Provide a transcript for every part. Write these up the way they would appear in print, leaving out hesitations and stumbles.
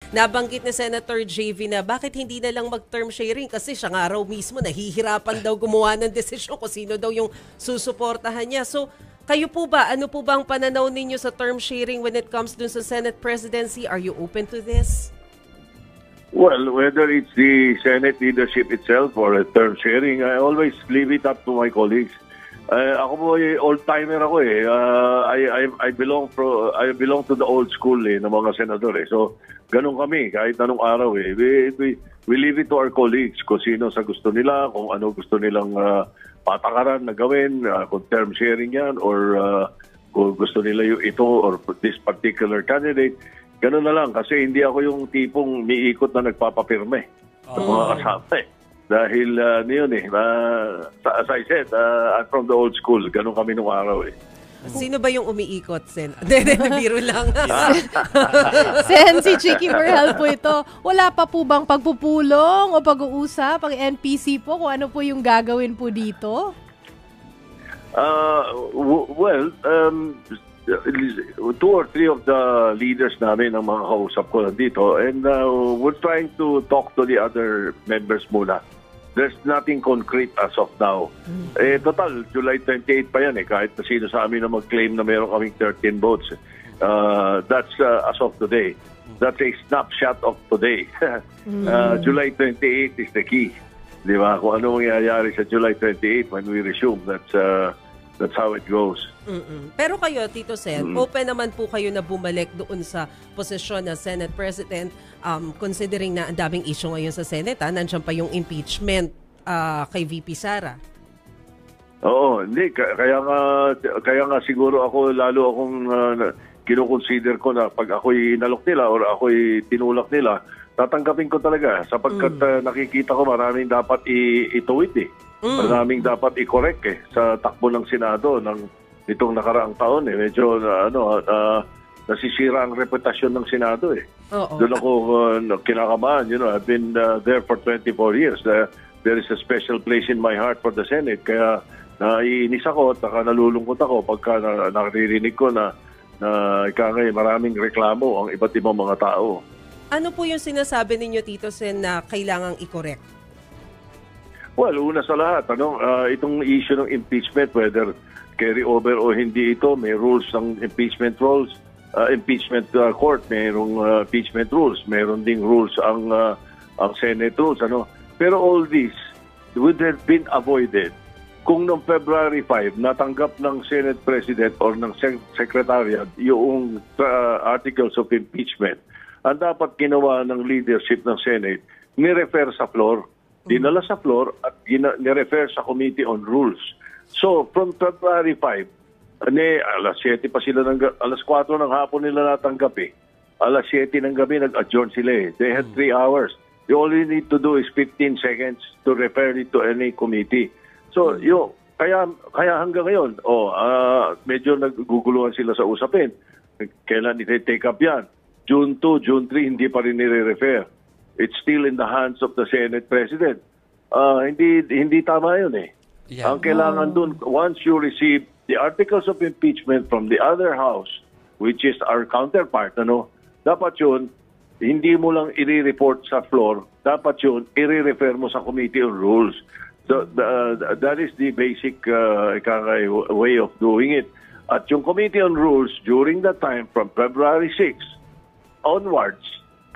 nabanggit ni Senator JV na bakit hindi na lang mag-term sharing kasi siya nga raw mismo nahihirapan daw gumawa ng desisyon kung sino daw yung susuportahan niya. So, kayo po ba, ano po ba ang pananaw ninyo sa term sharing when it comes dun sa Senate presidency? Are you open to this? Well, whether it's the Senate leadership itself or a term sharing, I always leave it up to my colleagues. Ako po old-timer ako eh. I belong to the old school eh, ng mga senador eh. So, ganun kami kahit anong araw eh. We leave it to our colleagues kung sino sa gusto nila, kung ano gusto nilang patakaran na gawin, kung term sharing yan or kung gusto nila yung ito or this particular candidate. Ganun na lang kasi hindi ako yung tipong miikot na nagpapapirme sa mga kasama eh. Dahil yun eh, as I said, I'm from the old school. Ganun kami nung araw eh. Sino ba yung umiikot, Sen? Biro lang. Sen, si Chicky Berhel po ito. Wala pa po bang pagpupulong o pag-uusap ang NPC po kung ano po yung gagawin po dito? Well, two or three of the leaders namin ang mga kausap ko nandito and we're trying to talk to the other members muna. There's nothing concrete as of now. Total, July 28 pa yan eh. Kahit na sino sa amin na mag-claim na meron kaming 13 votes. That's as of today. That's a snapshot of today. July 28 is the key. Di ba? Kung ano mangyayari sa July 28 when we resume, that's how it goes. Pero kayo, Tito Sen, open naman po kayo na bumalik doon sa posisyon na Senate President considering na ang daming issue ngayon sa Senate. Nandiyan pa yung impeachment kay VP Sara. Oo, hindi. Kaya nga siguro ako, lalo akong kinoconsider ko na pag ako'y inalok nila or ako'y tinulak nila, tatanggapin ko talaga sapagkat nakikita ko maraming dapat ituwid eh. Maraming dapat i-correct eh sa takbo ng Senado nitong nakaraang taon eh. Medyo nasisira ang reputasyon ng Senado eh. Doon ako kinakabahan. I've been there for 24 years. There is a special place in my heart for the Senate. Kaya naiinis ako at nalulungkot ako pagka naririnig ko na maraming reklamo ang iba't ibang mga tao. Ano po yung sinasabi ninyo, Tito Sen, na kailangang i-correct? Well, una sa lahat, itong issue ng impeachment, whether carry over o hindi ito, may rules ng impeachment rules. Impeachment court, mayroong impeachment rules. Mayroon ding rules ang Senate rules. Pero all this would have been avoided kung noong February 5 natanggap ng Senate President or ng Secretariat yung articles of impeachment. Ang dapat ginawa ng leadership ng Senate, ni-refer sa floor. Dinala sa floor at ni-refer sa Committee on Rules. So, from February 5, alas 7 pa sila, alas 4 ng hapon nila natanggap eh. Alas 7 ng gabi nag-adjourn sila eh. They had 3 hours. You only need to do is 15 seconds to refer it to any committee. So, kaya hanggang ngayon, medyo naguguluhan sila sa usapin. Kailan iti-take up yan? June 2, June 3, hindi pa rin nire-refer. It's still in the hands of the Senate President. Hindi tama yun eh. Yeah. Ang kailangan dun, once you receive the articles of impeachment from the other house, which is our counterpart, dapat yun, hindi mo lang i-report sa floor, dapat yun, i-refer mo sa Committee on Rules. So, that is the basic way of doing it. At yung Committee on Rules, during that time, from February 6 onwards,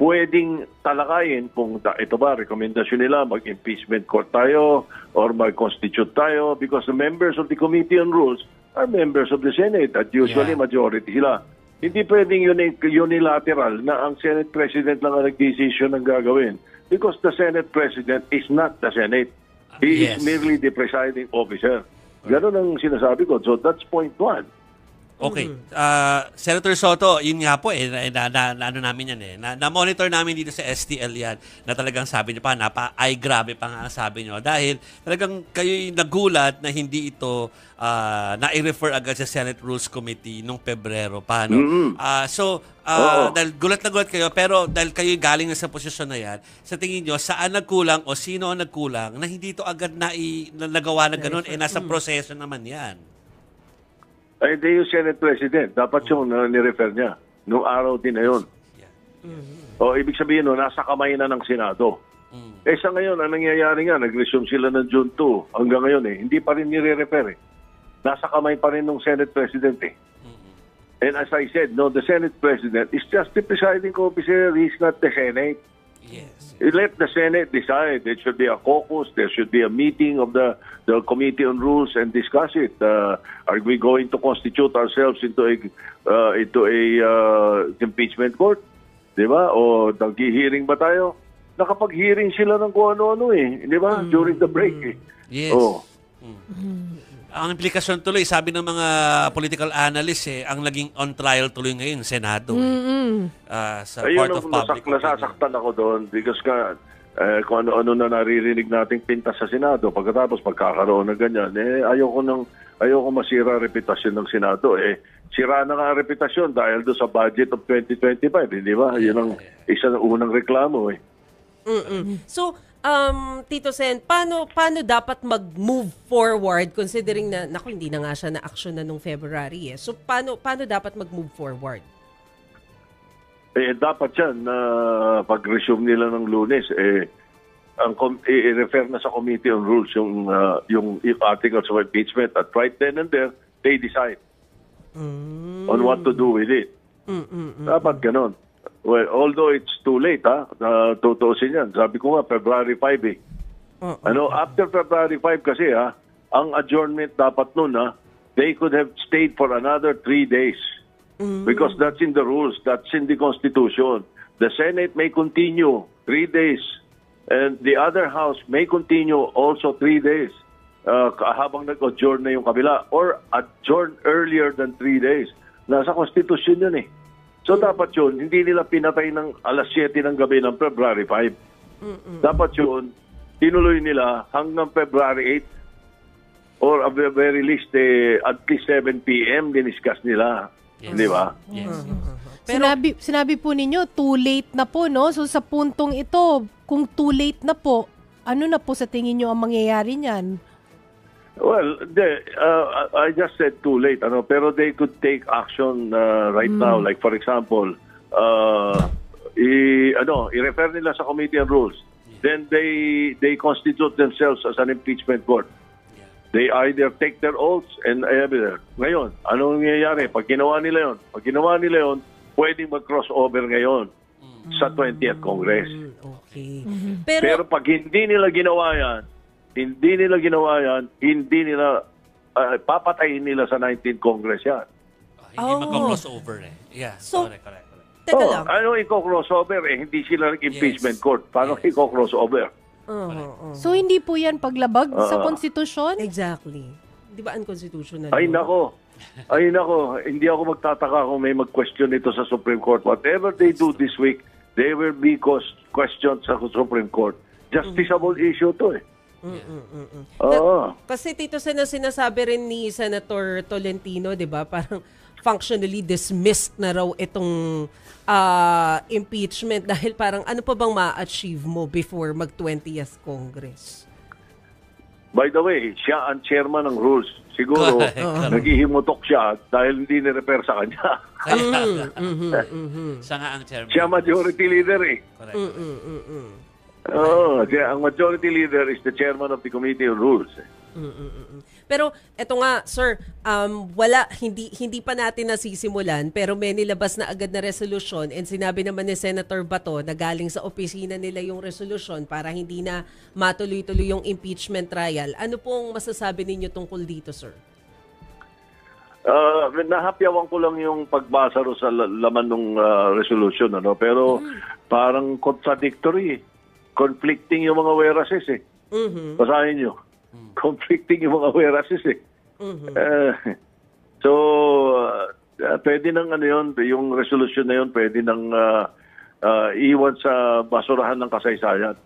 pwedeng talakayin kung ito ba, rekomendasyon nila, mag-impeachment court tayo or mag-constitute tayo because the members of the Committee on Rules are members of the Senate at usually majority sila. Hindi pwedeng unilateral na ang Senate President lang ang nag-decision ng gagawin because the Senate President is not the Senate. He is merely the presiding officer. Ganon ang sinasabi ko. So that's point one. Okay. Senator Soto, yun nga po ano namin yan na-monitor namin dito sa STL yan na talagang sabi niyo pa, ay grabe pa nga ang sabi niyo dahil talagang kayo'y nagulat na hindi ito na-refer agad sa Senate Rules Committee nung Pebrero pa. Dahil gulat na gulat kayo, pero dahil kayo'y galing na sa posisyon na yan, sa tingin niyo, saan nagkulang o sino ang nagkulang na hindi ito agad nagawa na ganun, nasa proseso naman yan? Ay, hindi yung Senate President. Dapat yung ni-refer niya. Noong araw din na yun. O ibig sabihin no, nasa kamay na ng Senado. Sa ngayon, ang nangyayari nga, nag-resume sila ng June 2 hanggang ngayon hindi pa rin nire-refer Nasa kamay pa rin ng Senate President And as I said, no, the Senate President is just the presiding officer. He's not the Senate. Yes. Let the Senate decide. There should be a caucus. There should be a meeting of the Committee on Rules and discuss it. Are we going to constitute ourselves into a impeachment court? Di ba? O nag-hearing ba tayo? Nakapag-hearing sila ng kung ano-ano Di ba? During the break Yes. Ang implikasyon tuloy, sabi ng mga political analysts ang naging on trial tuloy ngayon, Senado. Sa Court of Public Opinion. Nasasaktan ako doon because kung ano-ano na naririnig nating pintas sa Senado, pagkatapos pagkakaroon ng ganyan, ayoko masira reputasyon ng Senado. Sira na nga ang reputasyon dahil doon sa budget of 2025, di ba? Yun ang isa ng unang reklamo So, Tito Sen, paano dapat mag-move forward considering na, hindi na nga siya na-action na nung February So, paano dapat mag-move forward? Dapat yan na pag-resume nila ng Lunes, i-refer na sa Committee on Rules yung articles of impeachment at right then and there, they decide on what to do with it. Dapat ganon. Well, although it's too late, tutuusin yan. Sabi ko nga, February 5 after February 5 kasi, ang adjournment dapat nun, they could have stayed for another 3 days. Because that's in the rules, that's in the Constitution. The Senate may continue 3 days, and the other House may continue also 3 days habang nag-adjourn na yung kabila, or adjourn earlier than 3 days. Nasa Constitution yun So dapat yun, hindi nila pinatay ng alas 7 ng gabi ng February 5. Dapat yun, tinuloy nila hanggang February 8 or at the very least, at least 7 p.m. diniscuss nila. Di ba? Yes. Pero, sinabi po ninyo, too late na po, no? So sa puntong ito, kung too late na po, ano na po sa tingin nyo ang mangyayari niyan? Well, I just said too late, pero they could take action right now. Like for example, i-refer nila sa Committee on Rules. Then they constitute themselves as an impeachment court. They either take their oaths and ngayon, anong nangyayari? Pag ginawa nila yon, pwedeng mag-crossover ngayon sa 20th Congress. Okay. Pero pag hindi nila ginawa yan, hindi nila papatayin nila sa 19th Congress yan. Hindi magko-crossover Yeah, So, correct. Teka lang. Ano i-crossover hindi sila nag-impeachment court. Paano i-crossover? So hindi po yan paglabag sa konstitusyon? Exactly. Di ba unconstitutional? Ay nako, hindi ako magtataka kung may mag-question ito sa Supreme Court. Whatever they do this week, they will be questioned sa Supreme Court. Justiciable issue to Kasi Tito Sen, sinasabi rin ni Senator Tolentino, 'di ba? Parang functionally dismissed na raw itong impeachment dahil parang ano pa bang ma-achieve mo before mag-20th Congress? By the way, siya ang chairman ng rules. Siguro, naghihimutok siya dahil hindi ni-refer sa kanya. Siya nga ang chairman. Siya majority leader Correct. Ang majority leader is the chairman of the Committee on Rules. Pero eto nga, sir, hindi pa natin nasisimulan pero may nilabas na agad na resolusyon and sinabi naman ni Senator Bato na galing sa opisina nila yung resolusyon para hindi na matuloy-tuloy yung impeachment trial. Ano pong masasabi ninyo tungkol dito, sir? Nahapyawan ko lang yung pagbasa sa laman ng resolution, pero parang contradictory. Conflicting yung mga whereases Basahin nyo. Conflicting yung mga whereases pwede nang yung resolution na yun, pwede nang iwan sa basurahan ng kasaysayan.